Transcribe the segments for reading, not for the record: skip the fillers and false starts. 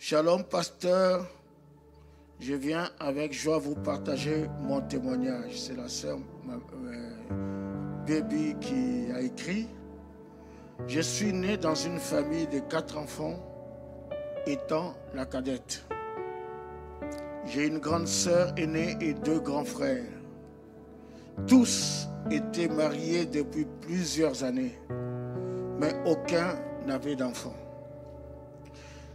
Shalom, pasteur. Je viens avec joie vous partager mon témoignage. C'est la sœur Baby qui a écrit. Je suis né dans une famille de 4 enfants, étant la cadette. J'ai une grande sœur aînée et 2 grands frères. Tous étaient mariés depuis plusieurs années, mais aucun n'avait d'enfant.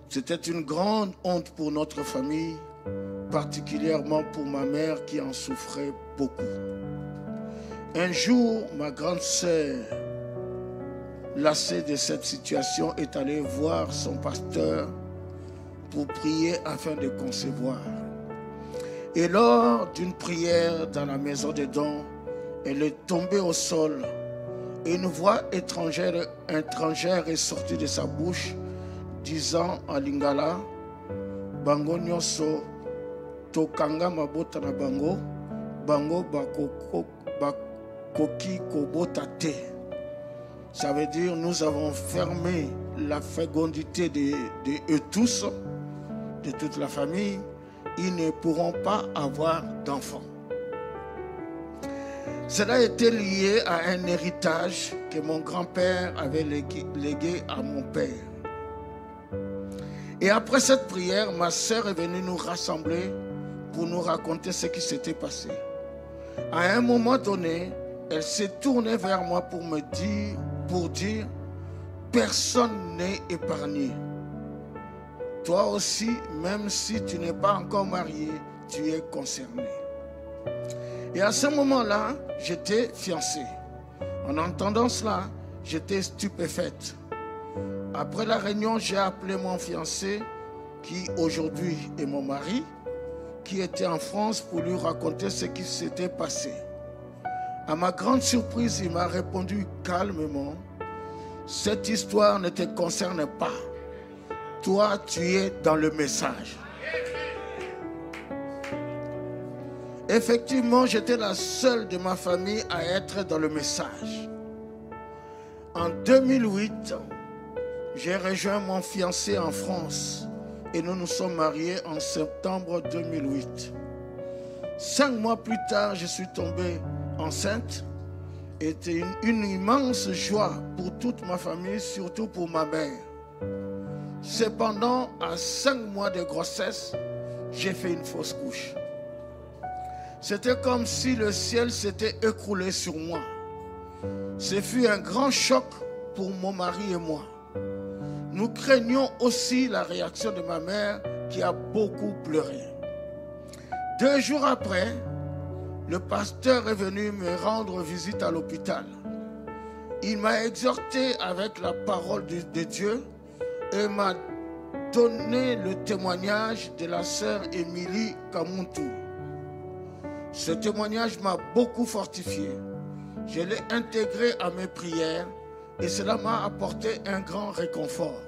C'était une grande honte pour notre famille, particulièrement pour ma mère qui en souffrait beaucoup. Un jour, ma grande sœur, lassée de cette situation, est allée voir son pasteur pour prier afin de concevoir. Et lors d'une prière dans la maison des dons, elle est tombée au sol et une voix étrangère est sortie de sa bouche, disant en lingala, bango nyonso tokanga mabota na bango, bango bakoki kobota te. Ça veut dire nous avons fermé la fécondité de eux tous, de toute la famille. Ils ne pourront pas avoir d'enfants. Cela était lié à un héritage que mon grand-père avait légué à mon père. Et après cette prière, ma sœur est venue nous rassembler pour nous raconter ce qui s'était passé. À un moment donné, elle s'est tournée vers moi pour dire, personne n'est épargné. Toi aussi, même si tu n'es pas encore marié, tu es concerné. Et à ce moment-là, j'étais fiancée. En entendant cela, j'étais stupéfaite. Après la réunion, j'ai appelé mon fiancé, qui aujourd'hui est mon mari, qui était en France, pour lui raconter ce qui s'était passé. À ma grande surprise, il m'a répondu calmement, cette histoire ne te concerne pas. Toi, tu es dans le message. Effectivement, j'étais la seule de ma famille à être dans le message. En 2008, j'ai rejoint mon fiancé en France et nous nous sommes mariés en septembre 2008. 5 mois plus tard, je suis tombée enceinte. C'était une immense joie pour toute ma famille, surtout pour ma mère. Cependant, à 5 mois de grossesse, j'ai fait une fausse couche. C'était comme si le ciel s'était écroulé sur moi. Ce fut un grand choc pour mon mari et moi. Nous craignions aussi la réaction de ma mère qui a beaucoup pleuré. 2 jours après, le pasteur est venu me rendre visite à l'hôpital. Il m'a exhorté avec la parole de Dieu et m'a donné le témoignage de la sœur Émilie Kamuntu. Ce témoignage m'a beaucoup fortifié. Je l'ai intégré à mes prières et cela m'a apporté un grand réconfort.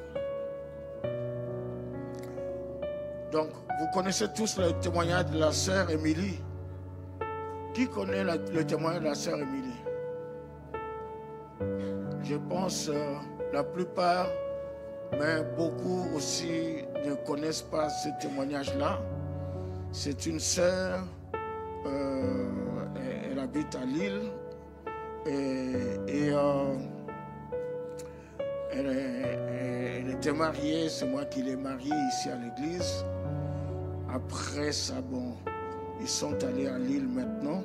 Donc, vous connaissez tous le témoignage de la sœur Émilie. Qui connaît le témoignage de la sœur Émilie? Je pense la plupart, mais beaucoup aussi ne connaissent pas ce témoignage-là. C'est une sœur, elle habite à Lille et elle était mariée, c'est moi qui l'ai mariée ici à l'église. Après ça, bon, ils sont allés à Lille maintenant,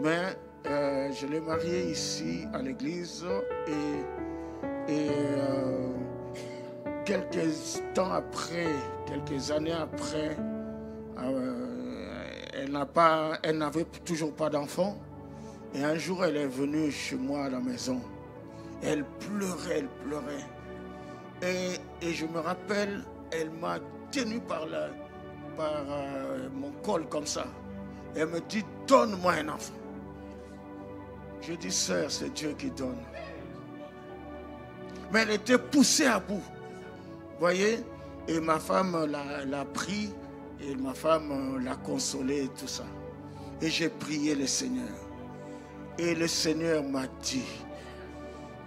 mais je l'ai mariée ici à l'église et quelques temps après, quelques années après, elle n'avait toujours pas d'enfant. Et un jour, elle est venue chez moi à la maison. Elle pleurait. Et je me rappelle, elle m'a tenu par mon col comme ça. Elle me dit, donne-moi un enfant. Je dis, sœur, c'est Dieu qui donne. Mais elle était poussée à bout. Vous voyez? Et ma femme l'a pris. Et ma femme l'a consolée et tout ça. Et j'ai prié le Seigneur. Et le Seigneur m'a dit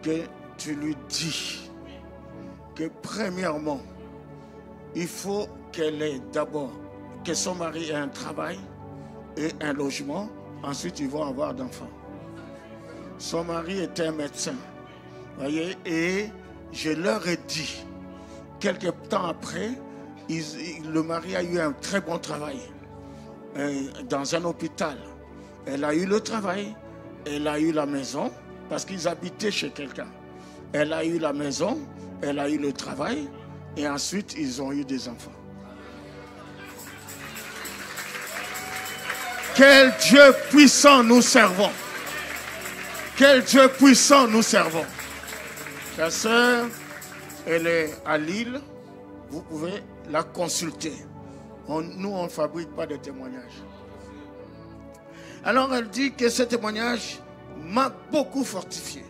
que tu lui dis que premièrement, il faut qu'elle ait d'abord, que son mari ait un travail et un logement. Ensuite, ils vont avoir d'enfants. Son mari était un médecin. Voyez, et je leur ai dit, quelques temps après, le mari a eu un très bon travail dans un hôpital. Elle a eu le travail, elle a eu la maison, parce qu'ils habitaient chez quelqu'un. Elle a eu la maison, elle a eu le travail, et ensuite ils ont eu des enfants. Quel Dieu puissant nous servons! Quel Dieu puissant nous servons! La sœur, elle est à Lille, vous pouvez la consulter. Nous, on ne fabrique pas de témoignages. Alors elle dit que ce témoignage m'a beaucoup fortifié.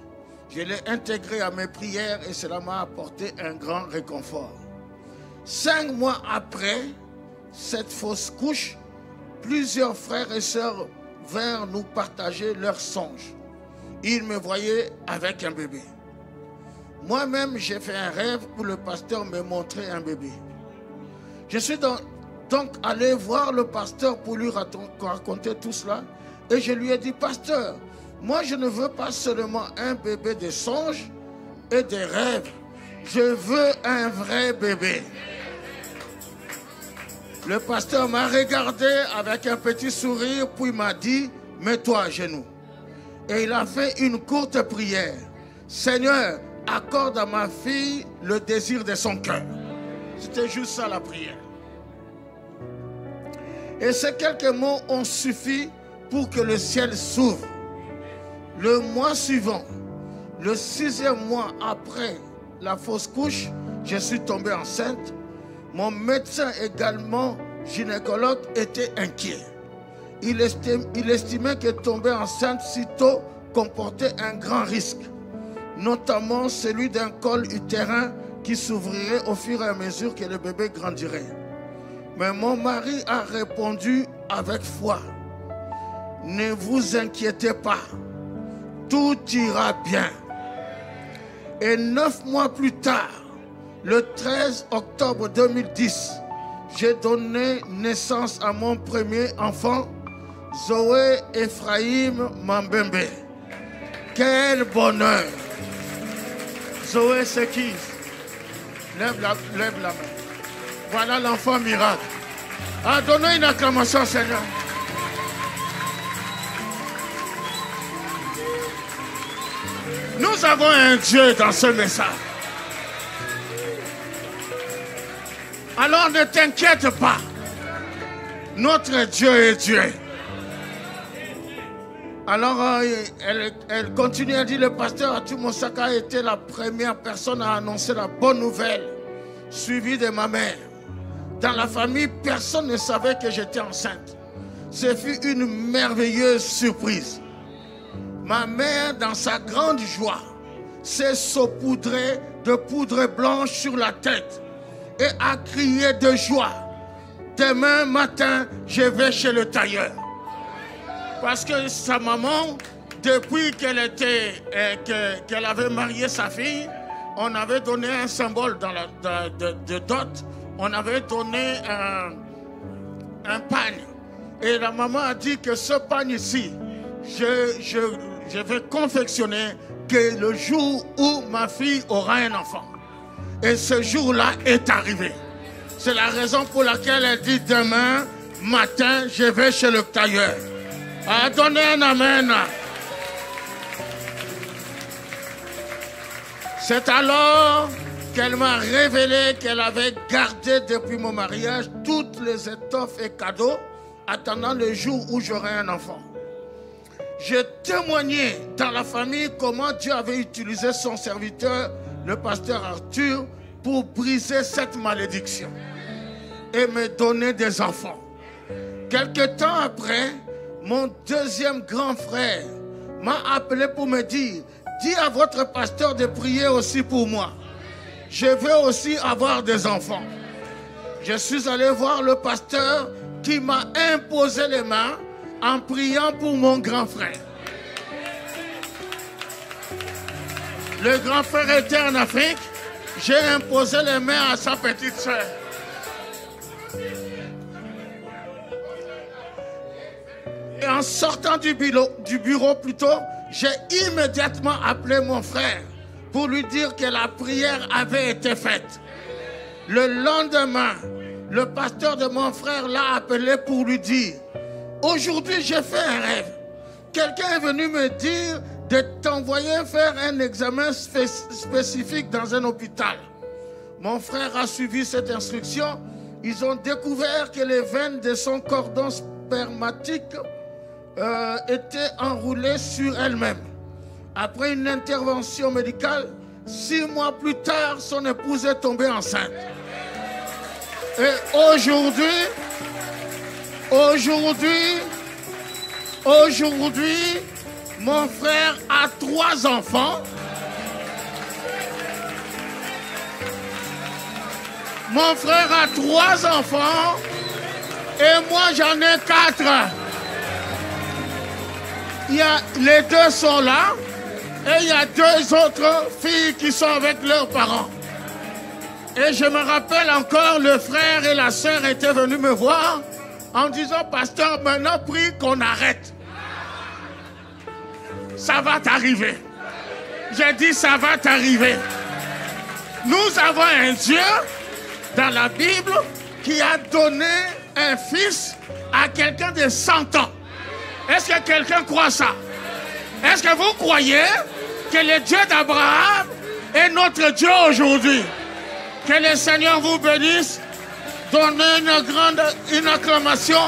Je l'ai intégré à mes prières et cela m'a apporté un grand réconfort. 5 mois après cette fausse couche, plusieurs frères et sœurs vinrent nous partager leurs songes. Ils me voyaient avec un bébé. Moi-même, j'ai fait un rêve où le pasteur me montrait un bébé. Je suis donc allé voir le pasteur pour lui raconter tout cela. Et je lui ai dit, pasteur, moi je ne veux pas seulement un bébé de songes et des rêves. Je veux un vrai bébé. Le pasteur m'a regardé avec un petit sourire, puis m'a dit, mets-toi à genoux. Et il a fait une courte prière. Seigneur, accorde à ma fille le désir de son cœur. C'était juste ça la prière. Et ces quelques mots ont suffi pour que le ciel s'ouvre. Le mois suivant, le 6e mois après la fausse couche, je suis tombé enceinte. Mon médecin également, gynécologue, était inquiet. Il estimait que tomber enceinte si tôt comportait un grand risque, notamment celui d'un col utérin qui s'ouvrirait au fur et à mesure que le bébé grandirait. Mais mon mari a répondu avec foi, ne vous inquiétez pas, tout ira bien. Et 9 mois plus tard, le 13 octobre 2010, j'ai donné naissance à mon premier enfant, Zoé Ephraim Mambembe. Quel bonheur! Zoé, c'est qui? Lève la main. Voilà l'enfant miracle. Donnez une acclamation, Seigneur. Nous avons un Dieu dans ce message. Alors ne t'inquiète pas. Notre Dieu est Dieu. Alors elle continue à dire, le pasteur Atou Moussaka a été la première personne à annoncer la bonne nouvelle, suivie de ma mère. Dans la famille, personne ne savait que j'étais enceinte. Ce fut une merveilleuse surprise. Ma mère, dans sa grande joie, s'est saupoudrée de poudre blanche sur la tête et a crié de joie. Demain matin, je vais chez le tailleur. Parce que sa maman, depuis qu'elle avait marié sa fille, on avait donné un symbole de dot. On avait donné un pagne. Et la maman a dit que ce pagne ici, je vais confectionner que le jour où ma fille aura un enfant. Et ce jour-là est arrivé. C'est la raison pour laquelle elle dit demain matin, je vais chez le tailleur. Donnez un amen. C'est alors qu'elle m'a révélé qu'elle avait gardé depuis mon mariage toutes les étoffes et cadeaux attendant le jour où j'aurai un enfant. J'ai témoigné dans la famille comment Dieu avait utilisé son serviteur, le pasteur Arthur, pour briser cette malédiction et me donner des enfants. Quelque temps après, mon deuxième grand frère m'a appelé pour me dire, dis à votre pasteur de prier aussi pour moi. Je veux aussi avoir des enfants. Je suis allé voir le pasteur qui m'a imposé les mains en priant pour mon grand frère. Le grand frère était en Afrique. J'ai imposé les mains à sa petite soeur. Et en sortant du bureau plutôt, j'ai immédiatement appelé mon frère pour lui dire que la prière avait été faite. Le lendemain, le pasteur de mon frère l'a appelé pour lui dire: aujourd'hui, j'ai fait un rêve. Quelqu'un est venu me dire de t'envoyer faire un examen spécifique dans un hôpital. Mon frère a suivi cette instruction. Ils ont découvert que les veines de son cordon spermatique étaient enroulées sur elles-mêmes. Après une intervention médicale, 6 mois plus tard, son épouse est tombée enceinte. Et aujourd'hui, mon frère a 3 enfants. Mon frère a 3 enfants et moi j'en ai 4. Les 2 sont là et il y a 2 autres filles qui sont avec leurs parents. Et je me rappelle encore, le frère et la sœur étaient venus me voir en disant: pasteur, maintenant prie qu'on arrête. Ça va t'arriver. J'ai dit: ça va t'arriver. Nous avons un Dieu dans la Bible qui a donné un fils à quelqu'un de 100 ans. Est-ce que quelqu'un croit ça? Est-ce que vous croyez que le Dieu d'Abraham est notre Dieu aujourd'hui? Que le Seigneur vous bénisse. Donnez une acclamation.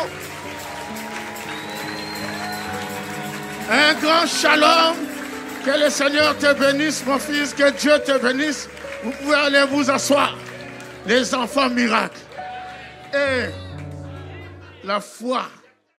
Un grand shalom. Que le Seigneur te bénisse, mon fils. Que Dieu te bénisse. Vous pouvez aller vous asseoir. Les enfants miracles. Et la foi